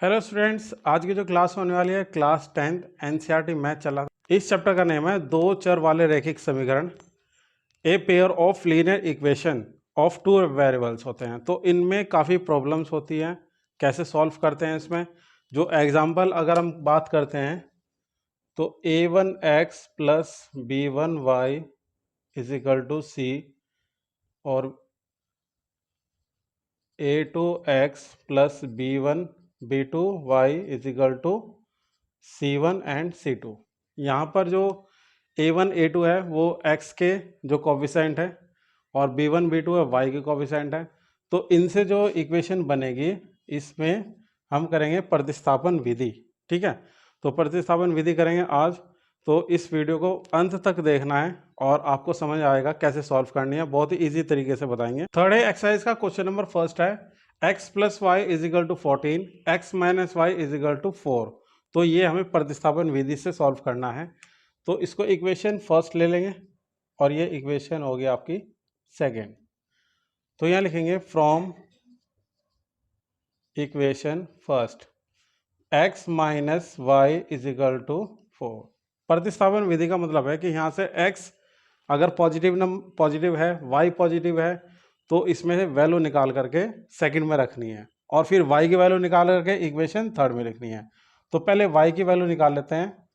Hello students, आज की जो क्लास होने वाली है क्लास 10th एनसीईआरटी मैथ चला। इस चैप्टर का नेम है दो चर वाले रैखिक समीकरण। A pair of linear equation of two variables होते हैं। तो इनमें काफ़ी प्रॉब्लम्स होती हैं, कैसे सॉल्व करते हैं। इसमें जो एग्जांपल अगर हम बात करते हैं तो a1x plus b1y is equal to C और a2x plus b1b2y is equal to C1 and C2। यहाँ पर जो A1 A2 है वो x के जो कोफिशेंट है और B1 B2 है y के कोफिशेंट है। तो इनसे जो इक्वेशन बनेगी इसमें हम करेंगे प्रतिस्थापन विधि। ठीक है, तो प्रतिस्थापन विधि करेंगे आज। तो इस वीडियो को अंत तक देखना है और आपको समझ आएगा कैसे सॉल्व करनी है। बहुत ही ईजी तरीके से बताएंगे। थर्ड है एक्सरसाइज का क्वेश्चन नंबर फर्स्ट है x plus y is equal to 14, x minus y is equal to 4। तो ये हमें प्रतिस्थापन विधि से सॉल्व करना है। तो इसको इक्वेशन फर्स्ट ले लेंगे और ये इक्वेशन होगी आपकी सेकेंड। तो यहाँ लिखेंगे from equation first x minus y is equal to 4। प्रतिस्थापन विधि का मतलब है कि यहाँ से x अगर पॉजिटिव है, y पॉजिटिव है, तो इसमें से वैल्यू निकाल करके सेकंड में रखनी है और फिर y की वैल्यू निकाल करके इक्वेशन थर्ड में लिखनी है। तो पहले y की वैल्यू निकाल लेते हैं,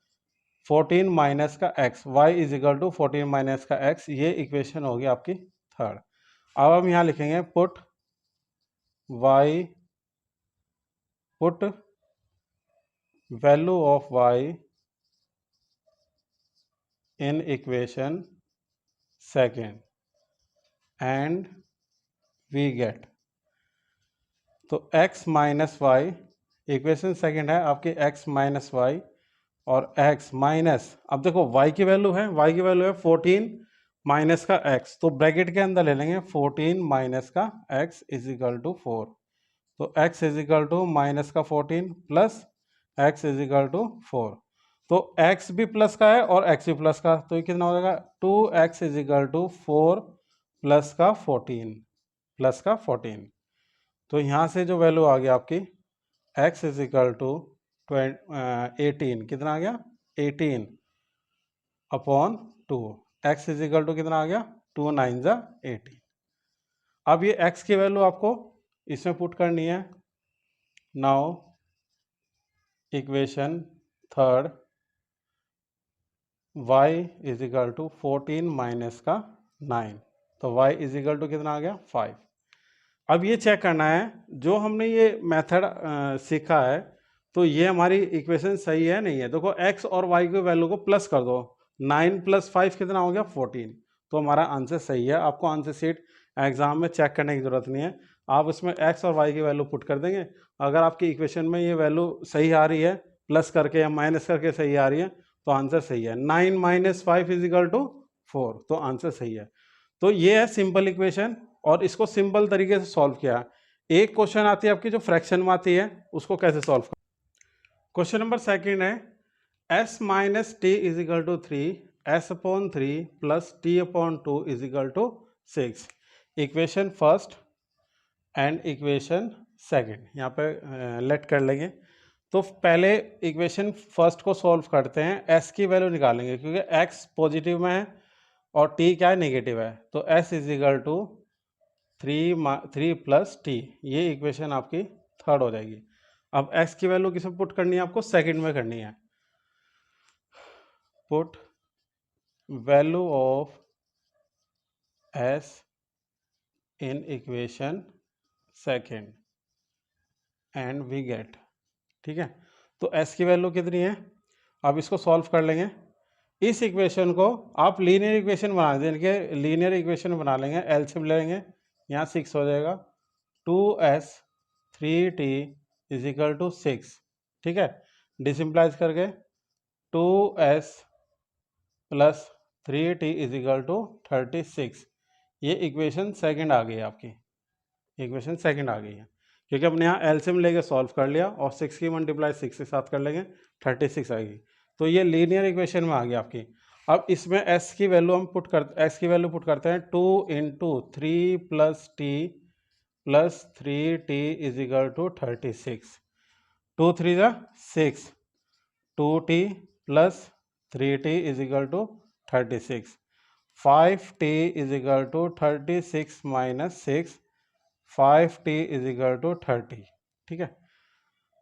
14 माइनस का x, y is equal to 14 minus का x। ये इक्वेशन होगी आपकी थर्ड। अब हम यहाँ लिखेंगे put value of y in equation second and we get. तो x minus y, equation second है आपकी x माइनस वाई और x माइनस, अब देखो y की वैल्यू है 14 माइनस का x, तो ब्रैकेट के अंदर ले लेंगे 14 माइनस का x इज इक्वल टू 4। तो x is equal to minus का 14 plus x is equal to 4। तो x भी प्लस का है और x भी प्लस का, तो ये कितना हो जाएगा 2x is equal to 4 plus का 14। तो यहाँ से जो वैल्यू आ गया आपकी x इज इक्वल टू 18, कितना आ गया 18 upon 2। x is equal to कितना आ गया 2 9 जा 18। अब ये x की वैल्यू आपको इसमें पुट करनी है। Now equation third y is equal to 14 minus का 9, तो y इज इक्वल टू कितना आ गया 5। अब ये चेक करना है जो हमने ये मेथड सीखा है तो ये हमारी इक्वेशन सही है नहीं है। देखो x और y की वैल्यू को प्लस कर दो, 9 प्लस 5 कितना हो गया 14। तो हमारा आंसर सही है। आपको आंसर शीट एग्जाम में चेक करने की जरूरत नहीं है, आप उसमें x और y की वैल्यू पुट कर देंगे। अगर आपकी इक्वेशन में ये वैल्यू सही आ रही है, प्लस करके या माइनस करके सही आ रही है, तो आंसर सही है। 9 माइनस 5 इज इक्वल टू 4, तो आंसर सही है। तो ये है सिंपल इक्वेशन और इसको सिंपल तरीके से सॉल्व किया। एक क्वेश्चन आती है आपकी जो फ्रैक्शन में आती है, उसको कैसे सॉल्व कर। क्वेश्चन नंबर सेकंड है s minus t is equal to 3, s upon 3 plus t upon 2 is equal to 6। Equation first and equation second यहाँ पे लेट कर लेंगे। तो पहले इक्वेशन फर्स्ट को सॉल्व करते हैं, s की वैल्यू निकालेंगे क्योंकि x पॉजिटिव में है और t क्या है नेगेटिव है। तो s is equal to 3 plus t, ये इक्वेशन आपकी थर्ड हो जाएगी। अब x की वैल्यू किसमें पुट करनी है, आपको सेकंड में करनी है। Put value of s in equation second and we get. ठीक है, तो s की वैल्यू कितनी है, अब इसको सॉल्व कर लेंगे। इस इक्वेशन को आप लीनियर इक्वेशन बना देंगे, लीनियर इक्वेशन बना लेंगे, एलसीएम ले लेंगे, यहाँ 6 हो जाएगा। 2s 3t is equal to 6। ठीक है, डिसिम्प्लाइज करके 2s plus 3t is equal to 36। ये इक्वेशन सेकंड आ गई है आपकी, इक्वेशन सेकंड आ गई है क्योंकि हमने यहाँ एलसीएम लेके सॉल्व कर लिया और 6 की मल्टीप्लाई 6 के साथ कर लेंगे, 36 आएगी। तो ये लीनियर इक्वेशन में आ गई आपकी। अब इसमें s की वैल्यू हम x की वैल्यू पुट करते हैं 2 into 3 plus t plus 3t is equal to 36। 2 3 जा 6, 2t plus 3t is equal to 36, 5t is equal to 36 minus 6, 5t is equal to 30, ठीक है।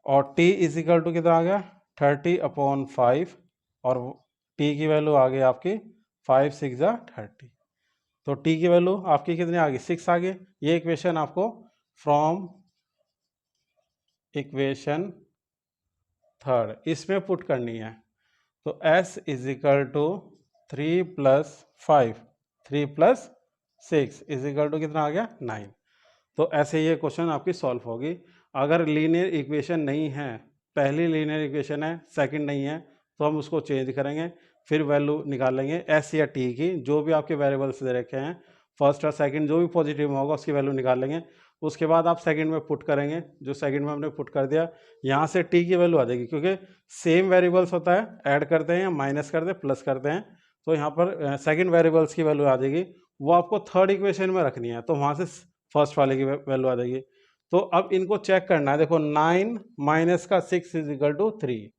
और t इज इक्वल टू कितना आ गया 30/5, और t की वैल्यू आ गई आपकी 5 6 जा 30, तो t की वैल्यू आपकी कितनी आ गई 6 आ गई। ये इक्वेशन आपको फ्रॉम इक्वेशन थर्ड इसमें पुट करनी है। तो s is equal to 3 plus 5, 3 plus 6 is equal to कितना आ गया 9। तो ऐसे ये क्वेश्चन आपकी सॉल्व होगी। अगर लीनियर इक्वेशन नहीं है, पहली लीनियर इक्वेशन है, सेकंड नहीं है, तो हम उसको चेंज करेंगे, फिर वैल्यू निकालेंगे s या t की, जो भी आपके वेरिएबल्स दे रखे हैं, फर्स्ट और सेकंड जो भी पॉजिटिव में होगा उसकी वैल्यू निकाल लेंगे। उसके बाद आप सेकंड में पुट करेंगे, जो सेकंड में हमने पुट कर दिया, यहाँ से t की वैल्यू आ जाएगी, क्योंकि सेम वेरिएबल्स होता है, ऐड करते हैं या माइनस करते हैं प्लस करते हैं, तो यहाँ पर सेकंड वेरिएबल्स की वैल्यू आ जाएगी, वो आपको थर्ड इक्वेशन में रखनी है, तो वहाँ से फर्स्ट वाले की वैल्यू आ जाएगी। तो अब इनको चेक करना है, देखो 9 माइनस का 6 इज इक्वल टू 3,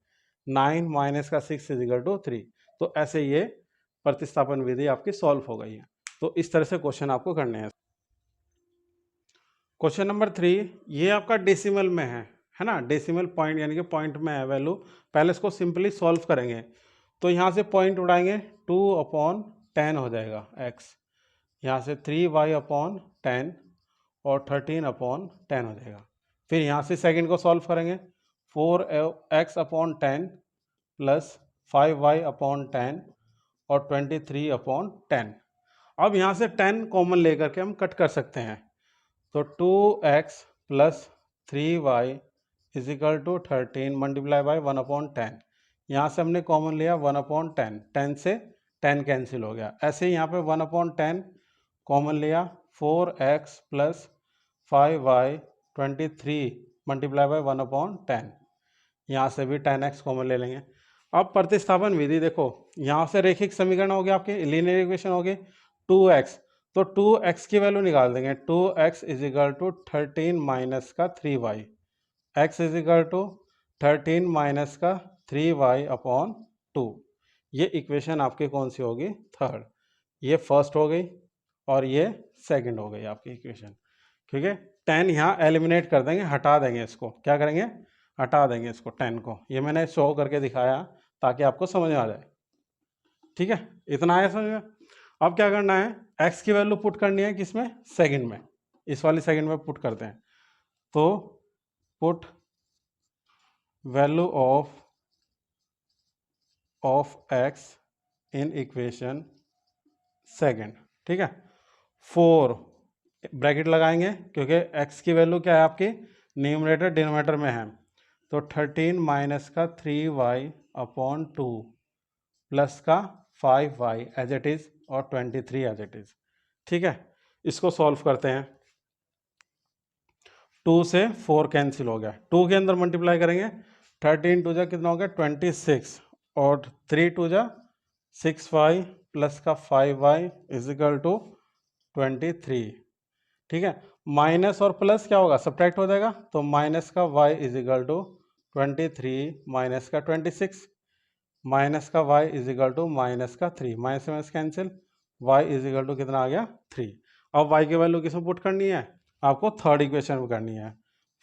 9 माइनस का 6 इज इक्वल टू 3, तो ऐसे ये प्रतिस्थापन विधि आपकी सॉल्व हो गई है। तो इस तरह से क्वेश्चन आपको करने हैं। क्वेश्चन नंबर 3, ये आपका डेसिमल में है ना, डेसिमल पॉइंट यानी कि पॉइंट में है वैल्यू। पहले इसको सिंपली सॉल्व करेंगे, तो यहाँ से पॉइंट उड़ाएंगे, 2/10 हो जाएगा x, यहाँ से 3y/10 और 13/10 हो जाएगा। फिर यहाँ से सेकंड को सॉल्व करेंगे, 4x/10 प्लस 5y/10 और 23/10। अब यहाँ से 10 कॉमन लेकर के हम कट कर सकते हैं, तो 2x plus 3y is equal to 13 multiply by 1/10। यहाँ से हमने कॉमन लिया 1/10, 10 से 10 कैंसिल हो गया। ऐसे ही यहाँ पे 1/10 कॉमन लिया, 4x plus 5y 23 multiply by 1/10, यहाँ से भी 10x कॉमन ले लेंगे। अब प्रतिस्थापन विधि देखो, यहाँ से रेखिक समीकरण हो गया आपके, लीनियर इक्वेशन हो गई 2x, तो 2x की वैल्यू निकाल देंगे, 2x is equal to 13 minus का 3y, x is equal to 13 minus का 3y/2। ये इक्वेशन आपकी कौन सी होगी थर्ड, ये फर्स्ट हो गई और ये सेकंड हो गई आपकी इक्वेशन। ठीक है, 10 यहाँ एलिमिनेट कर देंगे, हटा देंगे इसको, क्या करेंगे हटा देंगे इसको 10 को, ये मैंने शो करके दिखाया ताकि आपको समझ में आ जाए। ठीक है, इतना आया समझ में। अब क्या करना है, x की वैल्यू पुट करनी है किसमें, सेकंड में, इस वाली सेकंड में पुट करते हैं। तो put value of x in equation second. ठीक है, 4 ब्रैकेट लगाएंगे क्योंकि x की वैल्यू क्या है आपकी न्यूमरेटर डिनोमिनेटर में है, तो 13 माइनस का 3y/2 प्लस का 5y एज इट इज और 23 एज इट इज। ठीक है, इसको सॉल्व करते हैं। 2 से 4 कैंसिल हो गया, 2 के अंदर मल्टीप्लाई करेंगे, 13 2 जा कितना हो गया 26 और 3 2 जा 6y प्लस का 5y इज इक्वल टू 23। ठीक है, माइनस और प्लस क्या होगा सब्ट्रैक्ट हो जाएगा, तो माइनस का y is equal to 23 minus का 26, माइनस का y is equal to minus का 3, minus minus cancel, y is equal to कितना आ गया 3। अब y की वैल्यू किसमें पुट करनी है, आपको थर्ड इक्वेशन में करनी है,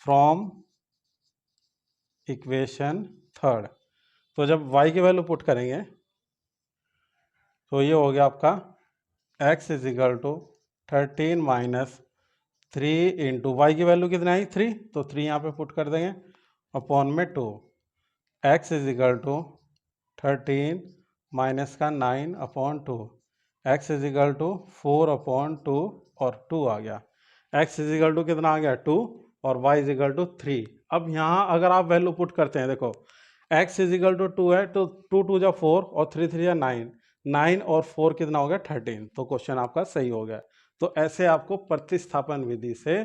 फ्रॉम इक्वेशन थर्ड। तो जब y की वैल्यू पुट करेंगे तो ये हो गया आपका x is equal to 13 minus 3 into y की वैल्यू कितना आई 3, तो 3 यहाँ पे पुट कर देंगे अपॉन में 2, x is equal to 13 minus का 9/2, x इज इक्वल टू 4/2 और 2 आ गया, x इज इक्वल टू कितना आ गया 2 और y इज इक्वल टू 3। अब यहाँ अगर आप वैल्यू पुट करते हैं, देखो x इज इक्वल टू 2 है, तो 2 2 जा 4 और 3 3 जा 9, 9 और 4 कितना हो गया 13, तो क्वेश्चन आपका सही हो गया। तो ऐसे आपको प्रतिस्थापन विधि से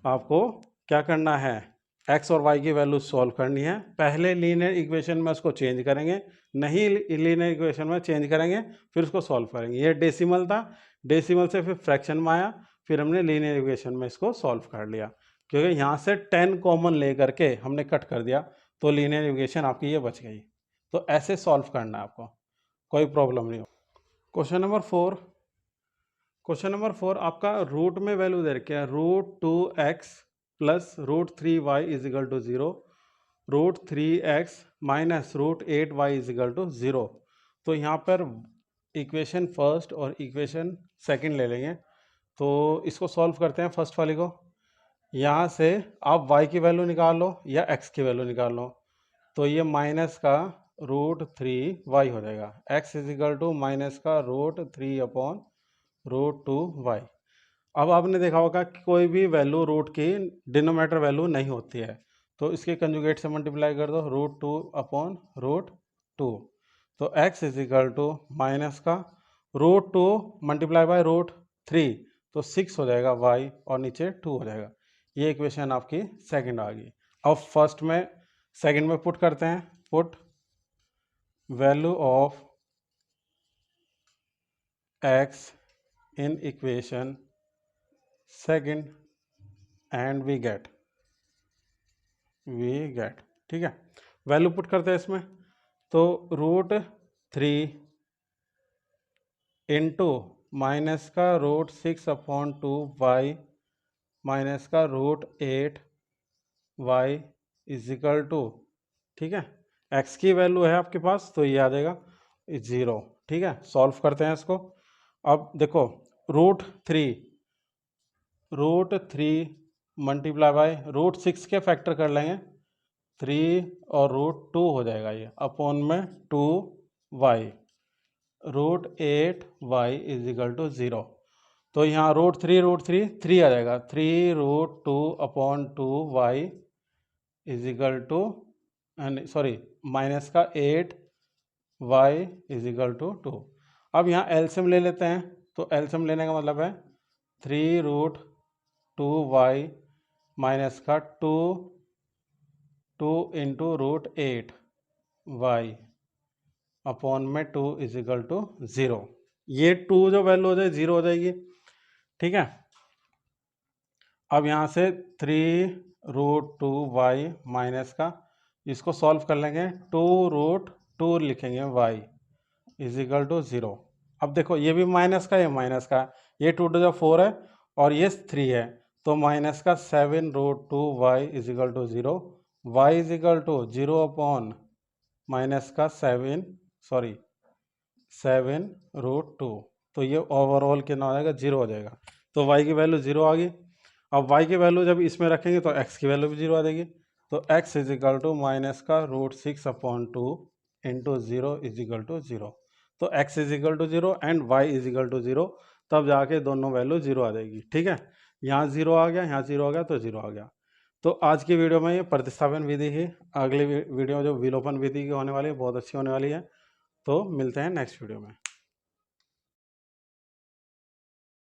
आपको क्या करना है, x और y की वैल्यू सॉल्व करनी है। पहले लीनियर इक्वेशन में उसको चेंज करेंगे, नहीं लीनियर इक्वेशन में चेंज करेंगे फिर उसको सॉल्व करेंगे। ये डेसिमल था, डेसिमल से फिर फ्रैक्शन में आया, फिर हमने लीनियर इक्वेशन में इसको सॉल्व कर लिया, क्योंकि यहाँ से 10 कॉमन ले करके हमने कट कर दिया, तो लीनियर इक्वेशन आपकी ये बच गई। तो ऐसे सॉल्व करना है आपको, कोई प्रॉब्लम नहीं हो। क्वेश्चन नंबर 4, क्वेश्चन नंबर 4 आपका रूट में वैल्यू दे रखी है, √2x plus √3y is equal to 0, √3x minus √8y is equal to 0। तो यहाँ पर इक्वेशन फर्स्ट और इक्वेशन सेकंड ले लेंगे। तो इसको सॉल्व करते हैं फर्स्ट वाली को। यहाँ से आप y की वैल्यू निकाल लो या x की वैल्यू निकाल लो, तो ये माइनस का √3y हो जाएगा। x is equal to minus का √3 अपॉन √2y। अब आपने देखा होगा कि कोई भी वैल्यू रूट की डिनोमिनेटर वैल्यू नहीं होती है, तो इसके कंजुगेट से मल्टीप्लाई कर दो, √2 अपॉन √2। तो x is equal to minus का √2 मल्टीप्लाई बाय √3, तो 6 हो जाएगा y और नीचे 2 हो जाएगा। ये इक्वेशन आपकी सेकंड आ गई। अब फर्स्ट में सेकंड में पुट करते हैं, put value of x in equation second and we get, ठीक है। वैल्यू पुट करते हैं इसमें, तो √3 इंटू माइनस का √6 अपॉन 2y माइनस का √8y इज इक्वल टू, ठीक है, x की वैल्यू है आपके पास तो ये आ जाएगा 0, ठीक है। सॉल्व करते हैं इसको। अब देखो √3 मल्टीप्लाई बाय √6 के फैक्टर कर लेंगे, 3 और √2 हो जाएगा ये, अपॉन में 2y, √8y is equal to 0। तो यहाँ √3 3 आ जाएगा, 3√2 upon 2y is equal to, sorry minus का 8y इज इक्वल टू 2। अब यहाँ एलसीएम ले लेते हैं, तो एलसीएम लेने का मतलब है 3√2y माइनस का 2 इंटू √8y अपॉन में 2 इज इक्वल टू 0। ये 2 जो वैल्यू हो जाए 0 हो जाएगी, ठीक है। अब यहाँ से 3√2y माइनस का, इसको सॉल्व कर लेंगे, 2√2 लिखेंगे y इज इक्वल टू 0। अब देखो ये भी माइनस का, ये माइनस का, ये 2 जो 4 है और ये 3 है, तो माइनस का 7√2y is equal to 0, y is equal to 0 upon minus का 7√2। तो ये ओवरऑल कितना हो जाएगा, 0 हो जाएगा। तो y की वैल्यू 0 आ गई। अब y की वैल्यू जब इसमें रखेंगे तो x की वैल्यू भी 0 आ जाएगी। तो x is equal to minus का √6 upon 2 into 0 is equal to 0। तो x is equal to 0 and y is equal to 0, तब जाके दोनों वैल्यू 0 आ जाएगी, ठीक है। यहाँ 0 आ गया, यहाँ 0 आ गया, तो 0 आ गया। तो आज की वीडियो में ये प्रतिस्थापन विधि ही, अगली वीडियो जो विलोपन विधि की होने वाली है बहुत अच्छी होने वाली है। तो मिलते हैं नेक्स्ट वीडियो में।